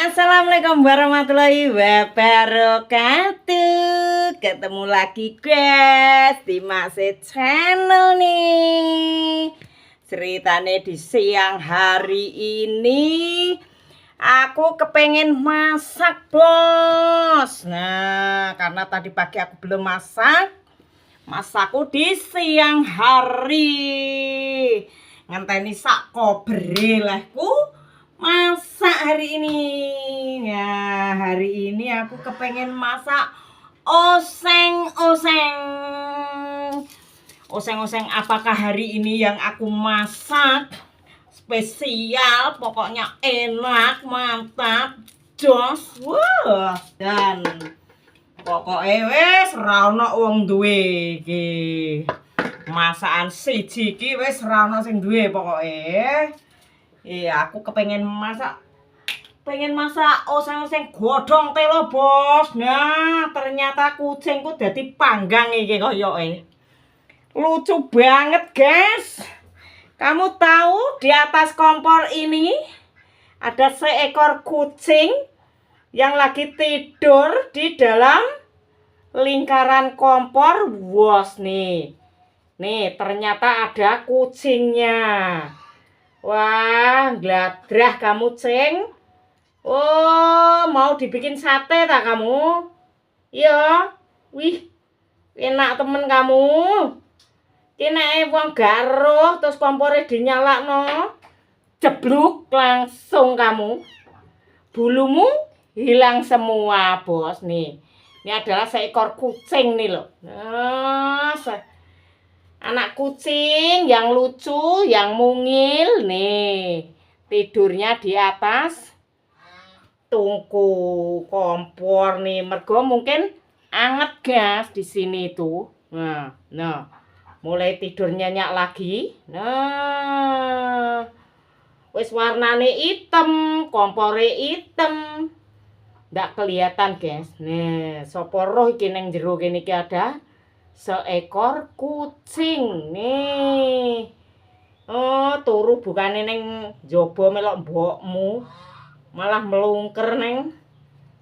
Assalamualaikum warahmatullahi wabarakatuh. Ketemu lagi guys di Masih Channel nih. Ceritanya di siang hari ini aku kepengen masak bos. Nah karena tadi pagi aku belum masak, masakku di siang hari. Ngenteni sak kobre lahku masak hari ini. Ya hari ini aku kepengen masak oseng-oseng. Oseng-oseng apakah hari ini yang aku masak spesial, pokoknya enak, mantap, jos. Wah, dan pokoknya wes ra ono wong duwe iki. Masakan siji iki wis ra ono sing duwe pokoke. Iya, aku kepengen masak oseng-oseng godhong telo, bos. Nah, ternyata kucingku dadi panggang iki koyoke. Lucu banget, guys. Kamu tahu di atas kompor ini ada seekor kucing yang lagi tidur di dalam lingkaran kompor, bos nih. Nih, ternyata ada kucingnya. Wah, gladrah kamu, Cing. Oh, mau dibikin sate tak kamu? Iya. Wih, enak temen kamu. Kene wong garuh terus kompore dinyalakno. Jebluk langsung kamu. Bulumu hilang semua, bos nih. Ini adalah seekor kucing nih loh. Nah, anak kucing yang lucu, yang mungil nih. Tidurnya di atas tungku kompor nih. Mergo mungkin anget gas di sini tuh. Nah, mulai tidur nyenyak lagi. Nah, wis warnane hitam, kompore hitam. Ndak kelihatan, guys. Nih, sapa roh iki ning jero kene iki ada seekor kucing nih. Oh, turu bukane ning njaba melok mbokmu, malah melungker ning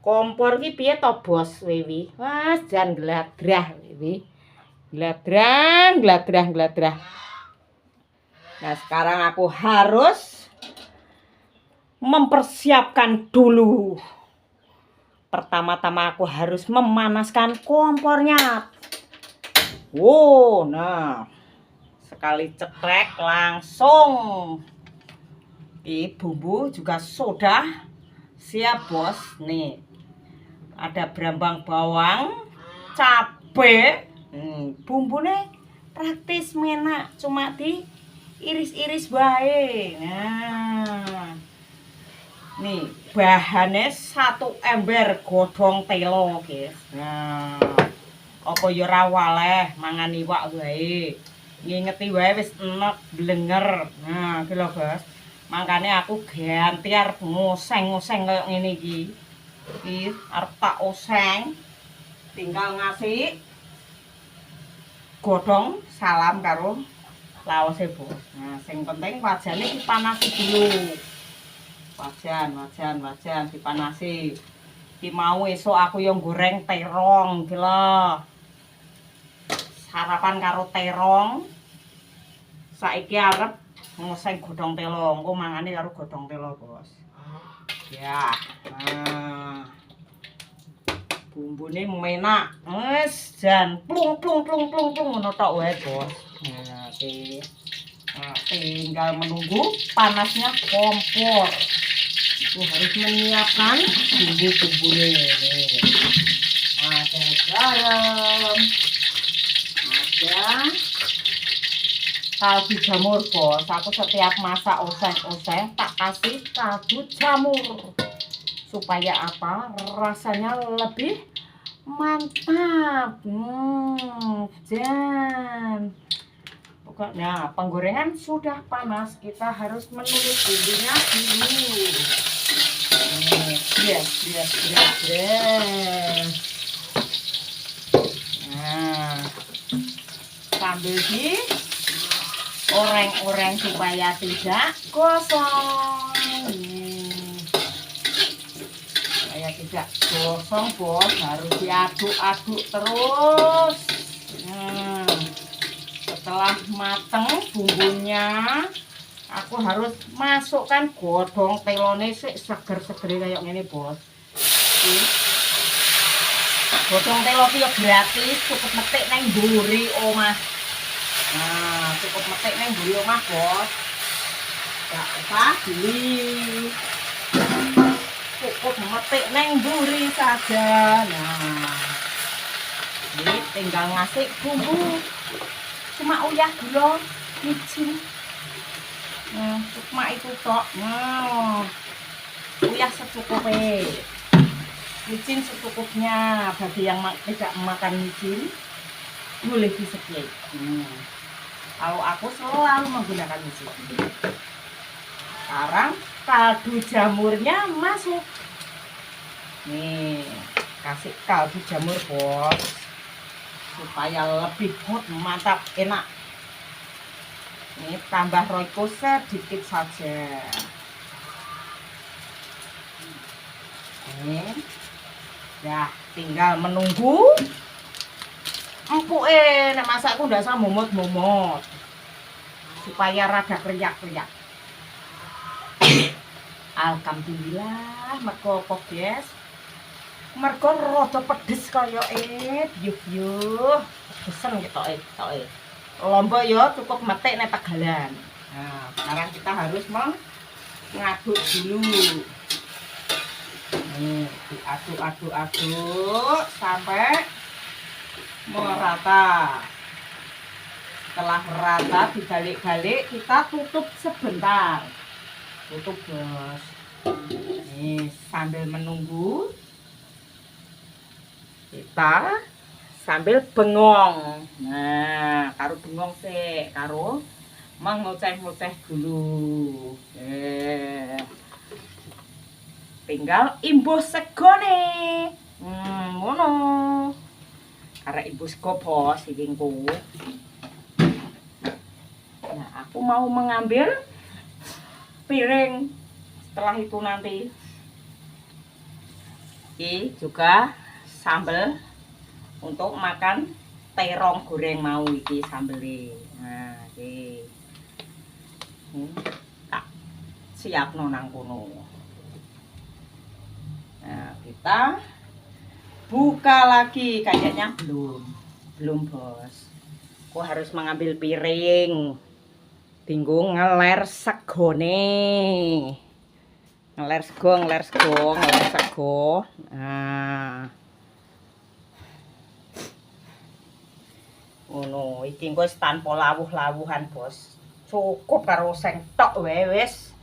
kompor ki piye to, bos Wiwi? Wah, jan gladrah Wiwi. Gladrah. Nah, sekarang aku harus mempersiapkan dulu. Pertama-tama aku harus memanaskan kompornya. Wow, nah sekali cekrek langsung. Ini bumbu juga sudah siap, bos. Nih ada berambang bawang, cabe. Bumbunya praktis menak, cuma diiris-iris bae. Nah, nih bahannya 1 ember godhong telo, guys. Nah, apa ya ora waleh mangan iwak wae. Ngingeti wae wis enek blenger. Nah, iki lho, Bos. Mangkane aku ganti arep ngoseng-ngoseng kaya ngene iki. Iki arep tak oseng. Tinggal ngasih godhong salam karo lawase, Bos. Nah, sing penting wajane dipanasi dulu. Wajan dipanasi. Iki mau esuk aku yang goreng terong iki lho. Sarapan karo terong. Saiki arep ngoseng godhong telo. Engko mangane karo godhong telo, bos. Ya. Nah. Bumbune menak. Wis jan plung ngono tok wae, bos. Nah, iki. Nah, tinggal menunggu panasnya kompor. Aku harus menyiapkan bumbu-bumbunya. Ada garam. Ada kaldu jamur, bos. Aku setiap masak oseng-oseng tak kasih kaldu jamur supaya apa, rasanya lebih mantap. Dan pokoknya penggorengan sudah panas, kita harus menulis bumbunya dulu. Yes. Nah, sambil di oreng-oreng supaya tidak gosong. tidak gosong bos, harus diaduk-aduk terus. Setelah mateng bumbunya, aku harus masukkan godhong telone sik seger-seger kayak gini bos. Godhong telo ki ya gratis, cukup metik nang mburi omah. Nah, cukup metik nang mburi omah bos. Gak usah beli. Cukup metik neng mburi saja. Nah, ini tinggal ngasih bumbu, cuma uyah gula, micin. Nah, cuma itu tok. Nah, uyah secukupnya, micin secukupnya. Bagi yang tidak makan micin, boleh di skip. Kalau aku selalu menggunakan micin. Sekarang kaldu jamurnya masuk. Nih, kasih kaldu jamur bos, supaya lebih hot, mantap, enak. Ini tambah royco sedikit saja. Ini ya tinggal menunggu empuk. Nek masakku ndak usah momot-momot, supaya rada kriyak-kriyak. Alhamdulillah, mergo apa, guys? Mergo rada pedes kaya yuh. Pesen ketoke. Lombok ya cukup metik nek tegalan. Nah, sekarang kita harus mengaduk dulu. Nih, diaduk sampai merata. Setelah merata, dibalik-balik, kita tutup sebentar. Tutup bos. Nih, sambil menunggu kita sambil bengong. Nah, karo bengong sih, karo mengoceh-ngoceh dulu. Tinggal imbuh segone. Ngono. Karena imbuh sego bos iki engko. Nah, aku mau mengambil piring setelah itu nanti. Ini juga sambal untuk makan terong goreng mau iki sambelnya. Nah, iki tak siapno nang kono. Nah, kita buka lagi. Kayaknya belum bos. Aku harus mengambil piring. Tinggung ngeler segone. Ngeler sego. Nah. Ngono, iki engko wis tanpa lawuh-lawuhan, bos. Cukup karo seng tok wae wis.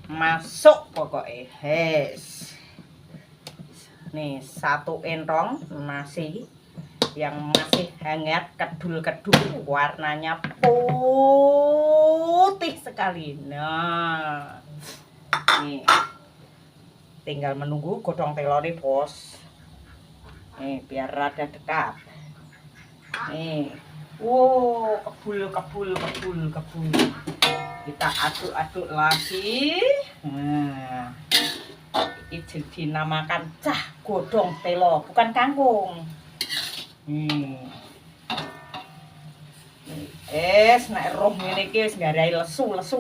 Masuk pokoknya. Nih, 1 entong nasi yang masih hangat, kedul-kedul, warnanya putih sekali. Nah, nih tinggal menunggu godhong telone bos. Nih, biar rada dekat. Nih, wow, kebul. Kita aduk-aduk lagi. Nah, ini dinamakan cah godhong telo, bukan kangkung. Nek roh ngene iki wis nggarai lesu. Wis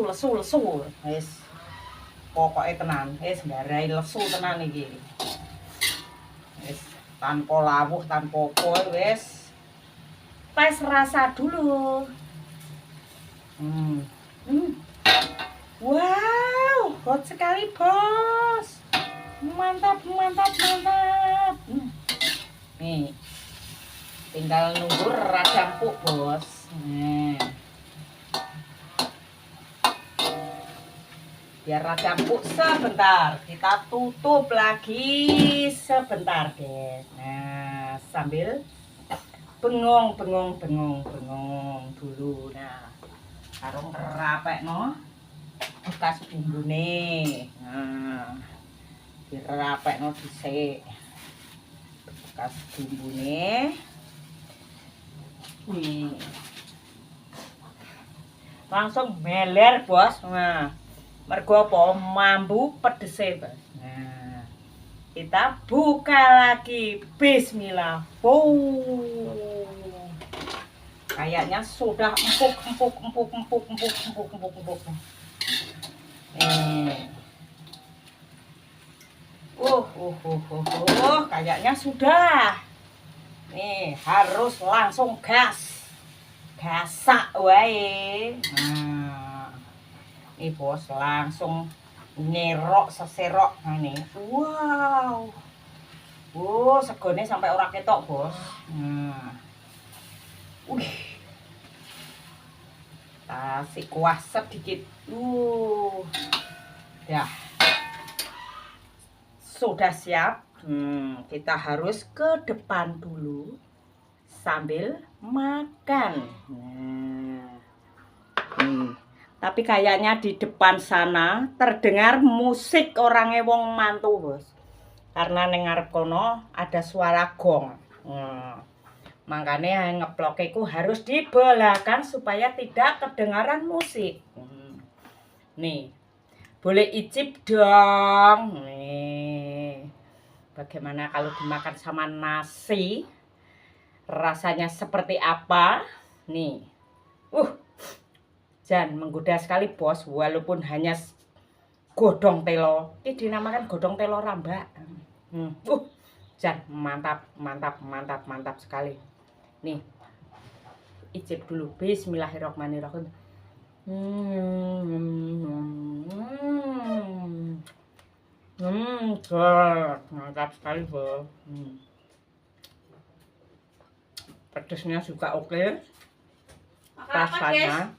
pokoke tenan, wis nggarai lesu tenan iki. Wis tanpa lawuh, tanpa apa wis. Tes rasa dulu. Wow, hot sekali, bos. Mantap. Nih. Tinggal nunggu rada empuk, bos. Biar rada empuk sebentar, kita tutup lagi sebentar, guys. Nah, sambil bengong dulu. Nah, karo ngerapekno bekas bumbune. Nah, dirapekno dhisik bekas bumbune. Langsung meler, bos. Nah, mergo apa? Mambu pedese, bos. Nah, Kita buka lagi. Bismillah. Kayaknya sudah empuk. Kayaknya sudah. Nih, harus langsung gas. Gasak wae. Nah, ini bos langsung nyerok seserok ini. Wow. Segone sampai ora ketok, bos. Nah. Kasih kuah sedikit. Ya. Sudah siap. Kita harus ke depan dulu sambil makan. Tapi kayaknya di depan sana terdengar musik orangnya wong mantu, bos. Karena ning ngarep kono ada suara gong. Makanya ngeploke ku harus dibelakan supaya tidak kedengaran musik. Nih, boleh icip dong. Nih, bagaimana kalau dimakan sama nasi? Rasanya seperti apa? Nih, Jan menggoda sekali, bos. Walaupun hanya godong telo, ini dinamakan godong telo rambak. Jan mantap sekali. Nih, icip dulu. Bismillahirrahmanirrahim. Mantap sekali, bos. Pedesnya juga oke. Rasanya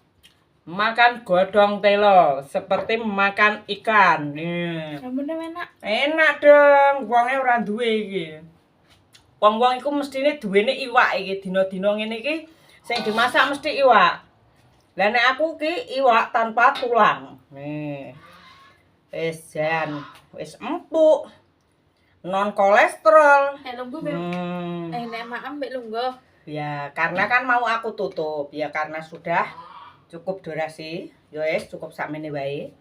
makan godong telo seperti makan ikan. Nih. Enak dong, wonge ora duwe iki. Wong-wong iku mestine duwene iwak iki, dina-dina ngene iki sing dimasak mesti iwak. Lah nek aku ki iwak tanpa tulang. Nih. Wis jan, wis empuk. Non kolesterol. Nek maem mbek lungguh. Ya, karena kan mau aku tutup. Ya karena sudah cukup durasi. Yowes, cukup sakmene wae.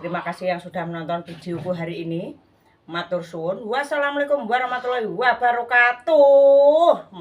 Terima kasih yang sudah menonton videoku hari ini. Matur suwun. Wassalamualaikum warahmatullahi wabarakatuh.